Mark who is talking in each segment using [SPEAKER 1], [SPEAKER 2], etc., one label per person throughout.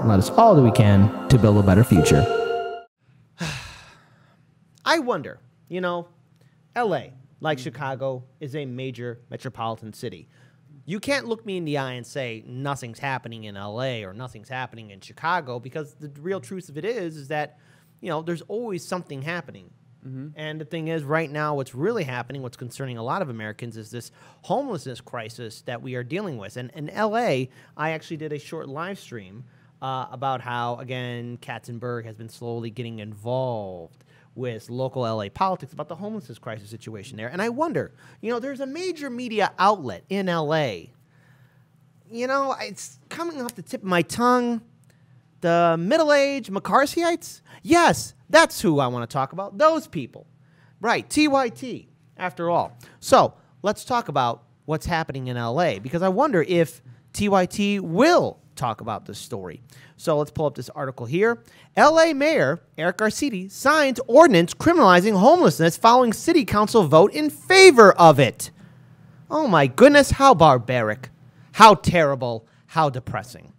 [SPEAKER 1] let us all do we can to build a better future.
[SPEAKER 2] I wonder, you know, L.A., like Chicago, is a major metropolitan city. You can't look me in the eye and say nothing's happening in L.A. or nothing's happening in Chicago, because the real truth of it is that, you know, there's always something happening. And the thing is, right now, what's really happening, what's concerning a lot of Americans, is this homelessness crisis that we are dealing with. And in L.A., I actually did a short live stream about how, again, Katzenberg has been slowly getting involved with local LA politics about the homelessness crisis situation there. And I wonder, you know, there's a major media outlet in LA. You know, it's coming off the tip of my tongue. The middle-aged McCarthyites? Yes, that's who I want to talk about. Those people. Right, TYT, after all. So let's talk about what's happening in LA, because I wonder if TYT will talk about this story. So let's pull up this article here. LA Mayor Eric Garcetti signs ordinance criminalizing homelessness following city council vote in favor of it. Oh my goodness, how barbaric, how terrible, how depressing.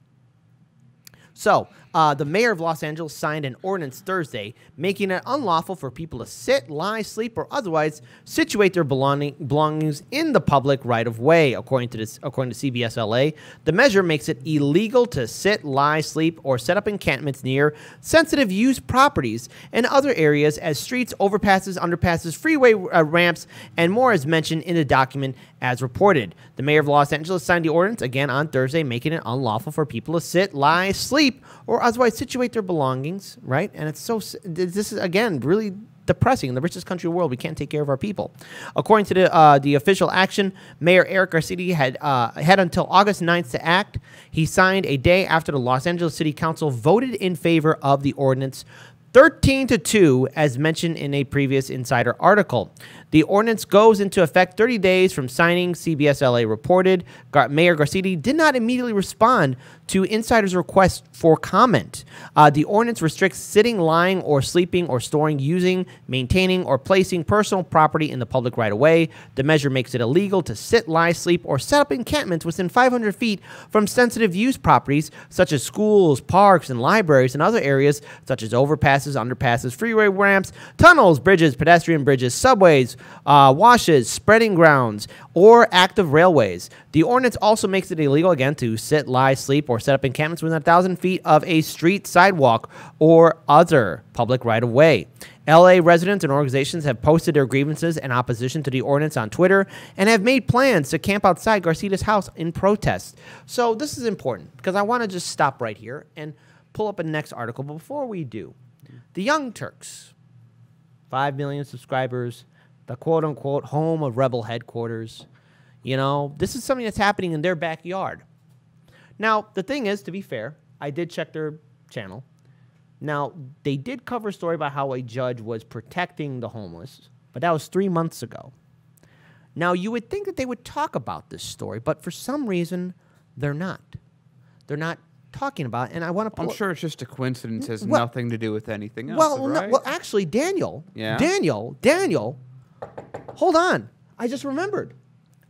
[SPEAKER 2] So, the mayor of Los Angeles signed an ordinance Thursday making it unlawful for people to sit, lie, sleep, or otherwise situate their belongings in the public right-of-way. According to CBS LA, the measure makes it illegal to sit, lie, sleep, or set up encampments near sensitive use properties and other areas as streets, overpasses, underpasses, freeway ramps, and more, as mentioned in the document as reported. The mayor of Los Angeles signed the ordinance again on Thursday, making it unlawful for people to sit, lie, sleep, or otherwise situate their belongings, right? And it's so, this is, again, really depressing. In the richest country in the world, we can't take care of our people. According to the official action, Mayor Eric Garcetti had until August 9th to act. He signed a day after the Los Angeles City Council voted in favor of the ordinance, 13-2, as mentioned in a previous Insider article. The ordinance goes into effect 30 days from signing, CBS LA reported. Mayor Garcetti did not immediately respond to Insider's request for comment. The ordinance restricts sitting, lying, or sleeping, or storing, using, maintaining, or placing personal property in the public right-of-way. The measure makes it illegal to sit, lie, sleep, or set up encampments within 500 feet from sensitive use properties such as schools, parks, and libraries, and other areas such as overpasses, underpasses, freeway ramps, tunnels, bridges, pedestrian bridges, subways, washes, spreading grounds, or active railways. The ordinance also makes it illegal, again, to sit, lie, sleep, or set up encampments within 1,000 feet of a street, sidewalk, or other public right-of-way. LA residents and organizations have posted their grievances and opposition to the ordinance on Twitter and have made plans to camp outside Garcetti's house in protest. So this is important because I want to just stop right here and pull up a next article. But before we do, the Young Turks, 5 million subscribers, the quote-unquote home of rebel headquarters. You know, this is something that's happening in their backyard. Now, the thing is, to be fair, I did check their channel. Now, they did cover a story about how a judge was protecting the homeless, but that was 3 months ago. Now, you would think that they would talk about this story, but for some reason, they're not. They're not talking about it, and I want to...
[SPEAKER 3] I'm sure it's just a coincidence. It has nothing to do with anything else,
[SPEAKER 2] well,
[SPEAKER 3] right?
[SPEAKER 2] well, actually, Daniel,
[SPEAKER 3] yeah?
[SPEAKER 2] Daniel, hold on. I just remembered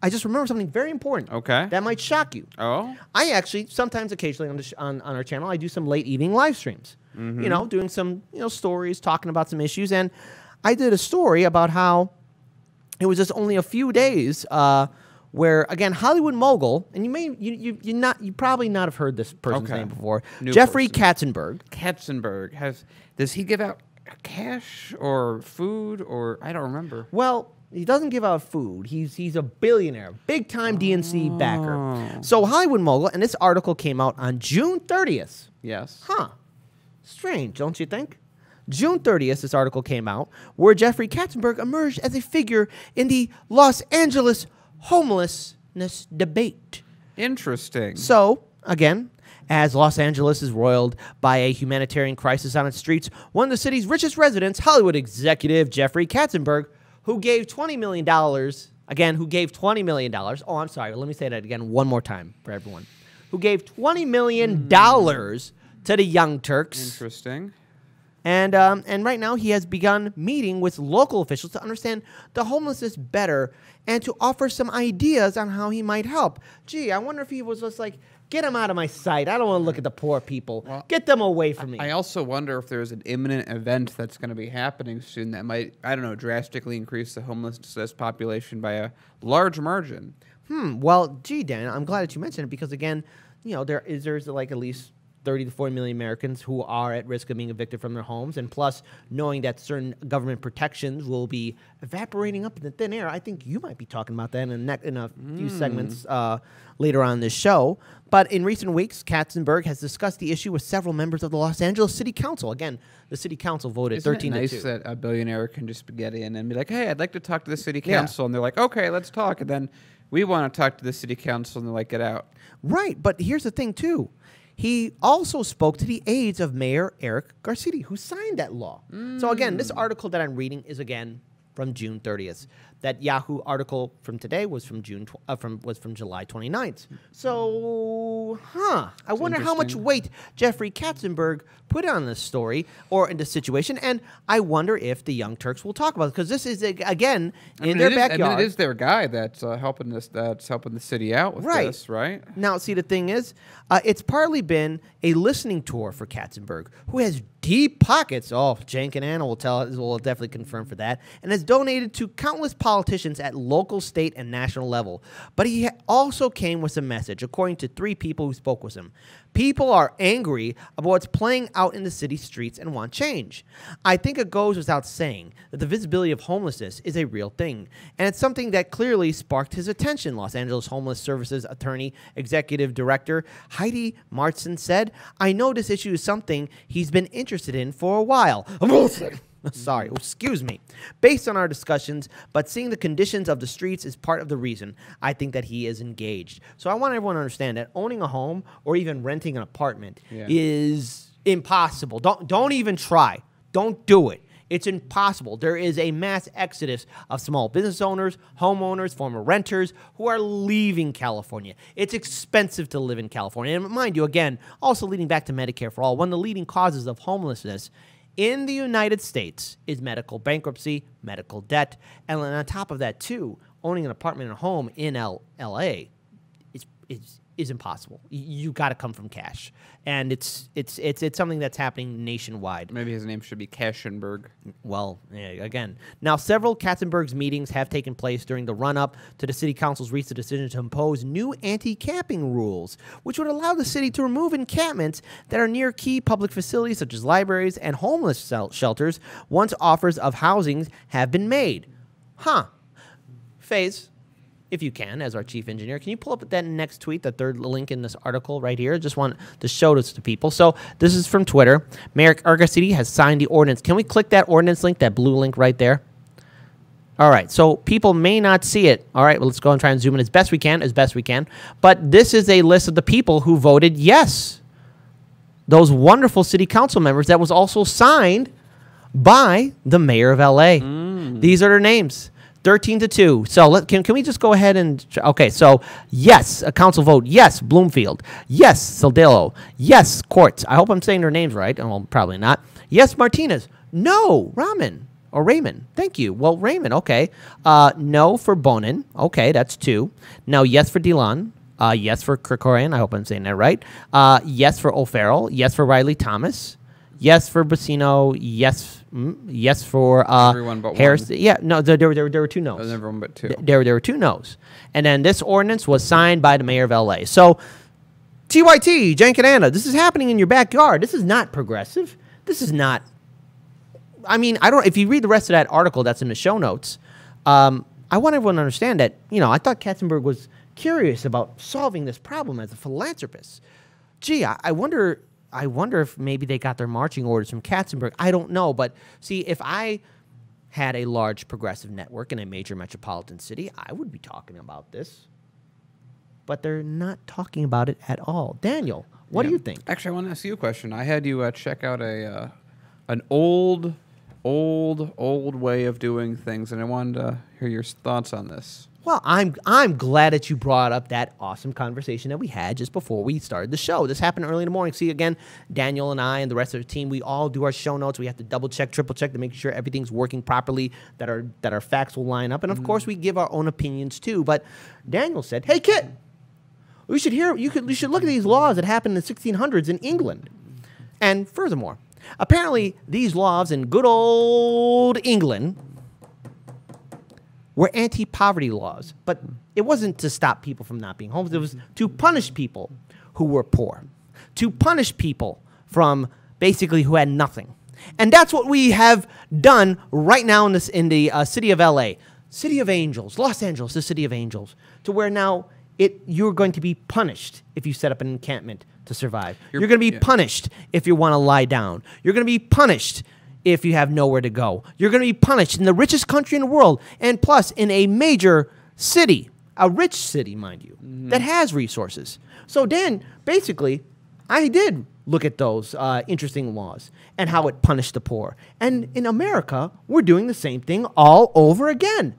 [SPEAKER 2] something very important.
[SPEAKER 3] Okay.
[SPEAKER 2] That might shock you.
[SPEAKER 3] Oh?
[SPEAKER 2] I actually, sometimes, occasionally on our channel, I do some late evening live streams. Mm-hmm. You know, doing some, stories, talking about some issues. And I did a story about how it was just only a few days where, again, Hollywood mogul, and you probably not have heard this person's name before, Jeffrey Katzenberg.
[SPEAKER 3] Katzenberg. Does he give out cash or food, or I don't remember?
[SPEAKER 2] Well, he doesn't give out food. He's a billionaire, big-time DNC backer. So Hollywood mogul, and this article came out on June 30th.
[SPEAKER 3] Yes.
[SPEAKER 2] Huh. Strange, don't you think? June 30th, this article came out, where Jeffrey Katzenberg emerged as a figure in the Los Angeles homelessness debate.
[SPEAKER 3] Interesting.
[SPEAKER 2] So, again, as Los Angeles is roiled by a humanitarian crisis on its streets, one of the city's richest residents, Hollywood executive Jeffrey Katzenberg, who gave $20 million, again, who gave $20 million. Oh, I'm sorry. Let me say that again one more time for everyone. Who gave $20 million to the Young Turks.
[SPEAKER 3] Interesting.
[SPEAKER 2] And right now he has begun meeting with local officials to understand the homelessness better and to offer some ideas on how he might help. Gee, I wonder if he was just like, get them out of my sight. I don't want to look at the poor people.
[SPEAKER 3] Well,
[SPEAKER 2] get them away from me.
[SPEAKER 3] I also wonder if there's an imminent event that's going to be happening soon that might, I don't know, drastically increase the homelessness population by a large margin.
[SPEAKER 2] Well, gee, Dan, I'm glad that you mentioned it because, again, there's like at least 30 to 40 million Americans who are at risk of being evicted from their homes, and plus knowing that certain government protections will be evaporating up in the thin air. I think you might be talking about that in a few segments later on in this show. But in recent weeks, Katzenberg has discussed the issue with several members of the Los Angeles City Council. Again, the City Council voted 13 to 2.
[SPEAKER 3] Isn't it nice that a billionaire can just get in and be like, hey, I'd like to talk to the City Council. And they're like, okay, let's talk. And then we want to talk to the City Council, and they're like, get out.
[SPEAKER 2] Right, but here's the thing, too. He also spoke to the aides of Mayor Eric Garcetti, who signed that law. So again, this article that I'm reading is again from June 30th. That Yahoo article from today was from July 29th. So, I wonder how much weight Jeffrey Katzenberg put on this story or in this situation, and I wonder if the Young Turks will talk about it because this is again in their backyard.
[SPEAKER 3] It is their guy that's helping the city out with this, right?
[SPEAKER 2] Now, see, the thing is, it's partly been a listening tour for Katzenberg, who has deep pockets. Oh, Jank and Anna will definitely confirm for that, and has donated to countless politicians at local, state, and national level. But he also came with a message, according to 3 people who spoke with him. People are angry about what's playing out in the city streets and want change. I think it goes without saying that the visibility of homelessness is a real thing, and it's something that clearly sparked his attention. Los Angeles Homeless Services Attorney Executive Director Heidi Martson said, I know this issue is something he's been interested in for a while. Sorry, excuse me. Based on our discussions, but seeing the conditions of the streets is part of the reason I think that he is engaged. So I want everyone to understand that owning a home or even renting an apartment is impossible. Don't even try. Don't do it. It's impossible. There is a mass exodus of small business owners, homeowners, former renters who are leaving California. It's expensive to live in California. And mind you, again, also leading back to Medicare for All, one of the leading causes of homelessness in the United States is medical bankruptcy, medical debt, and on top of that, too, owning an apartment and a home in L.A. is impossible. You got to come from cash, and it's something that's happening nationwide.
[SPEAKER 3] Maybe his name should be Kashenberg.
[SPEAKER 2] Well, again, now several Katzenberg's meetings have taken place during the run-up to the city council's recent decision to impose new anti-camping rules, which would allow the city to remove encampments that are near key public facilities such as libraries and homeless shelters once offers of housing have been made. Faze, if you can, as our chief engineer, can you pull up that next tweet, the third link in this article right here? Just want to show this to people. So this is from Twitter. Mayor Eric City has signed the ordinance. Can we click that ordinance link, that blue link right there? All right, so people may not see it. All right, well, let's go and try and zoom in as best we can. But this is a list of the people who voted yes. Those wonderful city council members that was also signed by the mayor of L.A. These are their names. 13 to 2. So can we just go ahead and okay? So yes, a council vote. Yes, Bloomfield. Yes, Saldillo. Yes, Courts. I hope I'm saying their names right. Well, probably not. Yes, Martinez. No, Raymond. Thank you. Well, Raymond. Okay. No for Bonin. Okay, that's 2. Now yes for Delon. Yes for Krikorian. I hope I'm saying that right. Yes for O'Farrell. Yes for Riley Thomas. Yes for Bacino. Yes for
[SPEAKER 3] everyone but
[SPEAKER 2] Harris.
[SPEAKER 3] One.
[SPEAKER 2] Yeah, no, there were 2 no's.
[SPEAKER 3] Everyone but 2.
[SPEAKER 2] There were 2 no's. And then this ordinance was signed by the mayor of L.A. So, TYT, Jank and Anna, this is happening in your backyard. This is not progressive. This is not. I mean, if you read the rest of that article that's in the show notes, I want everyone to understand that, I thought Katzenberg was curious about solving this problem as a philanthropist. Gee, I wonder if maybe they got their marching orders from Katzenberg. I don't know. But see, if I had a large progressive network in a major metropolitan city, I would be talking about this. But they're not talking about it at all. Daniel, what do you think?
[SPEAKER 3] Actually, I want to ask you a question. I had you check out an old way of doing things, and I wanted to hear your thoughts on this.
[SPEAKER 2] Well, I'm glad that you brought up that awesome conversation that we had just before we started the show. This happened early in the morning. See, again, Daniel and I and the rest of the team, we all do our show notes. We have to double check, triple check to make sure everything's working properly, that our facts will line up, and of course we give our own opinions too. But Daniel said, "Hey, Kit, you should look at these laws that happened in the 1600s in England." And furthermore, apparently these laws in good old England were anti-poverty laws, but it wasn't to stop people from not being homeless. It was to punish people who were poor, to punish people from basically who had nothing. And that's what we have done right now in the city of LA, City of Angels, Los Angeles, the City of Angels, to where now you're going to be punished if you set up an encampment to survive. You're going to be punished if you want to lie down. You're going to be punished if you have nowhere to go. You're going to be punished in the richest country in the world, and plus in a major city, a rich city, mind you, that has resources. So, Dan, basically, I did look at those interesting laws and how it punished the poor. And in America, we're doing the same thing all over again.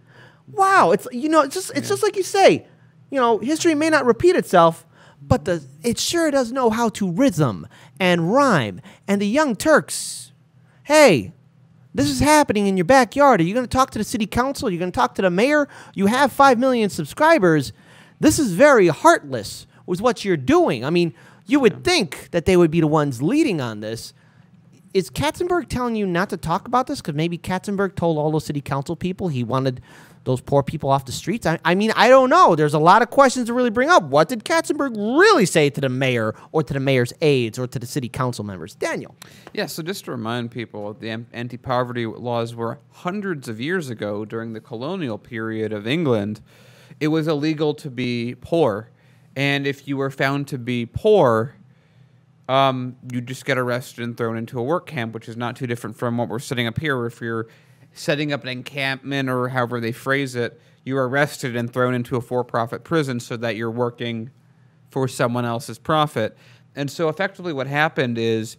[SPEAKER 2] Wow, it's just like you say. History may not repeat itself, but it sure does know how to rhythm and rhyme. And the Young Turks, hey, this is happening in your backyard. Are you going to talk to the city council? Are you going to talk to the mayor? You have 5 million subscribers. This is very heartless with what you're doing. I mean, you would think that they would be the ones leading on this. Is Katzenberg telling you not to talk about this? Because maybe Katzenberg told all those city council people he wanted those poor people off the streets. I mean, I don't know. There's a lot of questions to really bring up. What did Katzenberg really say to the mayor or to the mayor's aides or to the city council members? Daniel.
[SPEAKER 3] Yeah, so just to remind people, the anti-poverty laws were hundreds of years ago during the colonial period of England. It was illegal to be poor. And if you were found to be poor, you just get arrested and thrown into a work camp, which is not too different from what we're setting up here. If you're setting up an encampment or however they phrase it, you're arrested and thrown into a for-profit prison so that you're working for someone else's profit. And so effectively what happened is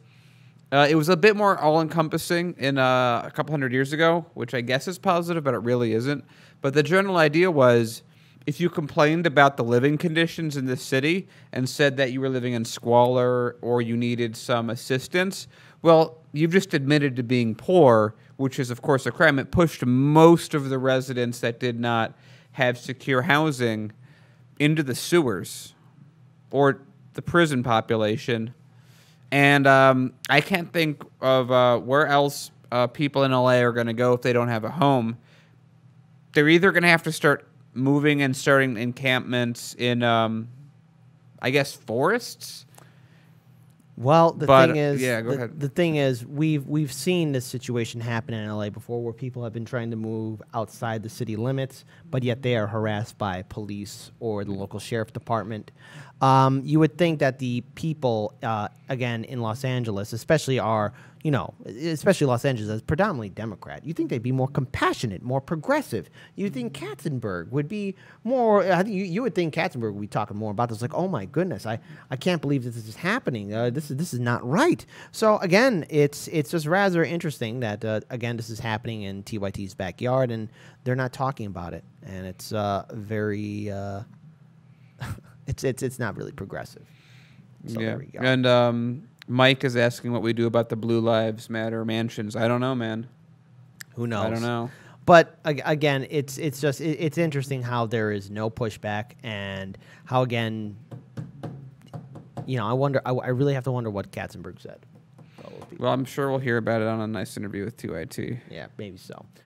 [SPEAKER 3] it was a bit more all-encompassing in a couple hundred years ago, which I guess is positive, but it really isn't. But the general idea was if you complained about the living conditions in the city and said that you were living in squalor or you needed some assistance, well, you've just admitted to being poor, which is, of course, a crime. It pushed most of the residents that did not have secure housing into the sewers or the prison population. And I can't think of where else people in LA are going to go if they don't have a home. They're either going to have to start moving and starting encampments in, I guess, forests.
[SPEAKER 2] Well, the thing is,
[SPEAKER 3] yeah, go ahead.
[SPEAKER 2] The thing is, we've seen this situation happen in LA before, where people have been trying to move outside the city limits, but yet they are harassed by police or the local sheriff department. You would think that the people, again, in Los Angeles, especially Los Angeles is predominantly Democrat. You think they'd be more compassionate, more progressive. You think Katzenberg would be more, you would think Katzenberg would be talking more about this, like, oh my goodness, I can't believe that this is happening. This is not right. So again, it's just rather interesting that, again, this is happening in TYT's backyard and they're not talking about it. And it's very, it's not really progressive. So
[SPEAKER 3] yeah.
[SPEAKER 2] There we go.
[SPEAKER 3] And Mike is asking what we do about the Blue Lives Matter mansions. I don't know, man.
[SPEAKER 2] Who knows?
[SPEAKER 3] I don't know.
[SPEAKER 2] But again, it's interesting how there is no pushback and how, again, I really have to wonder what Katzenberg said.
[SPEAKER 3] Well, I'm sure we'll hear about it on a nice interview with TYT.
[SPEAKER 2] Yeah, maybe so.